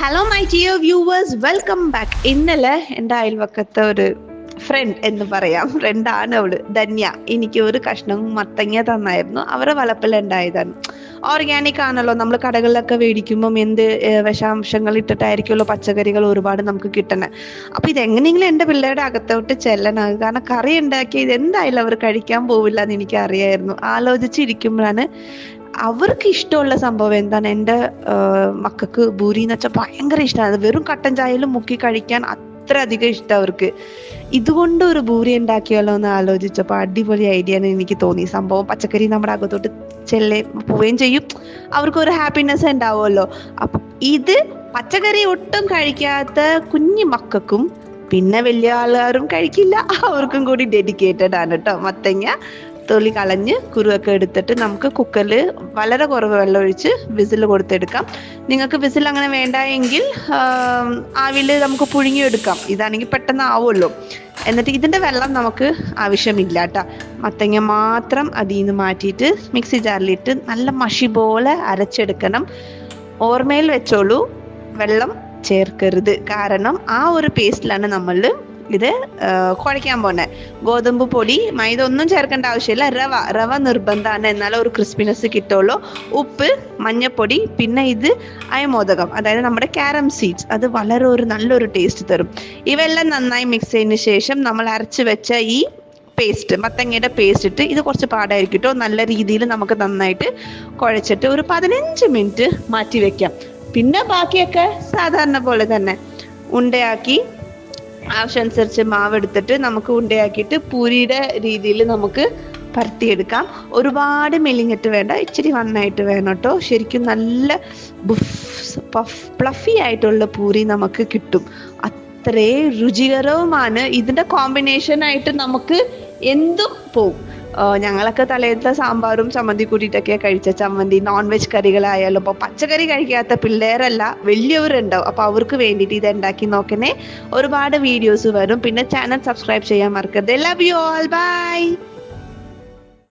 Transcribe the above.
Hello my dear viewers, welcome back. ഇന്നലെ എൻ്റെ അയൽവക്കത്തെ ഒരു ഫ്രണ്ട് എന്ന് പറയാം, ഫ്രണ്ടാണ് അവള്, ധന്യ, എനിക്ക് ഒരു കഷ്ണം മത്തങ്ങ തന്നായിരുന്നു. അവരുടെ വളപ്പിലുണ്ടായതാണ്. ഓർഗാനിക് ആണല്ലോ, നമ്മൾ കടകളിലൊക്കെ മേടിക്കുമ്പം എന്ത് വിഷാംശങ്ങൾ ഇട്ടിട്ടായിരിക്കുമല്ലോ പച്ചക്കറികൾ ഒരുപാട് നമുക്ക് കിട്ടണേ. അപ്പൊ ഇതെങ്ങനെയെങ്കിലും എൻ്റെ പിള്ളേരുടെ അകത്തോട്ട് ചെല്ലണം, കാരണം കറി ഉണ്ടാക്കി ഇത് എന്തായാലും അവർ കഴിക്കാൻ പോവില്ല എന്ന് എനിക്ക് അറിയായിരുന്നു. ആലോചിച്ചിരിക്കുമ്പോഴാണ് അവർക്ക് ഇഷ്ടമുള്ള സംഭവം എന്താണ്, എൻ്റെ മക്കൾക്ക് ഭൂരി എന്ന് വെച്ചാൽ ഭയങ്കര ഇഷ്ടമാണ്. വെറും കട്ടൻ ചായയിലും മുക്കി കഴിക്കാൻ അത്ര അധികം ഇഷ്ടം അവർക്ക്. ഇതുകൊണ്ട് ഒരു ഭൂരി ഉണ്ടാക്കിയാലോ എന്ന് ആലോചിച്ചപ്പോൾ അടിപൊളി ഐഡിയ എന്ന് എനിക്ക് തോന്നി. സംഭവം പച്ചക്കറി നമ്മുടെ അകത്തോട്ട് പോവുകയും ചെയ്യും, അവർക്ക് ഒരു ഹാപ്പിനെസ് ഉണ്ടാവുമല്ലോ. അപ്പൊ ഇത് പച്ചക്കറി ഒട്ടും കഴിക്കാത്ത കുഞ്ഞു മക്കൾക്കും പിന്നെ വലിയ ആളുകാരും കഴിക്കില്ല, അവർക്കും കൂടി ഡെഡിക്കേറ്റഡ് ആണ് കേട്ടോ. മത്തങ്ങ തൊലി കളഞ്ഞ് കുരുവൊക്കെ എടുത്തിട്ട് നമുക്ക് കുക്കറിൽ വളരെ കുറവ് വെള്ളം ഒഴിച്ച് വിസിൽ കൊടുത്തെടുക്കാം. നിങ്ങൾക്ക് വിസിൽ അങ്ങനെ വേണ്ട എങ്കിൽ ആവിയിൽ നമുക്ക് പുഴുങ്ങിയെടുക്കാം. ഇതാണെങ്കിൽ പെട്ടെന്ന് ആവുമല്ലോ. എന്നിട്ട് ഇതിൻ്റെ വെള്ളം നമുക്ക് ആവശ്യമില്ല കേട്ടോ. മത്തങ്ങ മാത്രം അതിൽ നിന്ന് മാറ്റിയിട്ട് മിക്സി ജാറിലിട്ട് നല്ല മഷി പോലെ അരച്ചെടുക്കണം. ഓർമ്മയിൽ വെച്ചോളൂ, വെള്ളം ചേർക്കരുത്. കാരണം ആ ഒരു പേസ്റ്റിലാണ് നമ്മൾ ഇത് കുഴയ്ക്കാൻ പോണേ. ഗോതമ്പ് പൊടി, മൈദ ഒന്നും ചേർക്കേണ്ട ആവശ്യമില്ല. റവ നിർബന്ധമാണ്, എന്നാലും ഒരു ക്രിസ്പിനെസ് കിട്ടുള്ളൂ. ഉപ്പ്, മഞ്ഞപ്പൊടി, പിന്നെ ഇത് അയമോദകം, അതായത് നമ്മുടെ ക്യാരം സീഡ്സ്, അത് വളരെ നല്ലൊരു ടേസ്റ്റ് തരും. ഇവയെല്ലാം നന്നായി മിക്സ് ചെയ്തതിന് ശേഷം നമ്മൾ അരച്ച് വെച്ച ഈ പേസ്റ്റ്, മത്തങ്ങയുടെ പേസ്റ്റ് ഇട്ട്, ഇത് കുറച്ച് പാടായിരിക്കും കേട്ടോ, നല്ല രീതിയിൽ നമുക്ക് നന്നായിട്ട് കുഴച്ചിട്ട് ഒരു 15 മിനിറ്റ് മാറ്റി വെക്കാം. പിന്നെ ബാക്കിയൊക്കെ സാധാരണ പോലെ തന്നെ ഉണ്ടയാക്കി ആവശ്യമനുസരിച്ച് മാവ് എടുത്തിട്ട് നമുക്ക് ഉണ്ടയാക്കിയിട്ട് പൂരിയുടെ രീതിയിൽ നമുക്ക് പരത്തിയെടുക്കാം. ഒരുപാട് മെലിഞ്ഞിട്ട് വേണ്ട, ഇച്ചിരി നന്നായിട്ട് വേണം കേട്ടോ. ശരിക്കും നല്ല പ്ലഫി ആയിട്ടുള്ള പൂരി നമുക്ക് കിട്ടും. അത്രേ രുചികരവുമാണ്. ഇതിൻ്റെ കോമ്പിനേഷനായിട്ട് നമുക്ക് എന്തും പോവും. ഞങ്ങളൊക്കെ തലേന്നത്തെ സാമ്പാറും ചമ്മന്തി കൂട്ടിയിട്ടൊക്കെ കഴിച്ച ചമ്മന്തി, നോൺ വെജ് കറികളായാലും. അപ്പോൾ പച്ചക്കറി കഴിക്കാത്ത പിള്ളേരല്ല, വലിയവരുണ്ടാവും. അപ്പോൾ അവർക്ക് വേണ്ടിയിട്ട് ഇത് ഉണ്ടാക്കി നോക്കണേ. ഒരുപാട് വീഡിയോസ് വരും. പിന്നെ ചാനൽ സബ്സ്ക്രൈബ് ചെയ്യാൻ മറക്കരുത്. Love you all, by.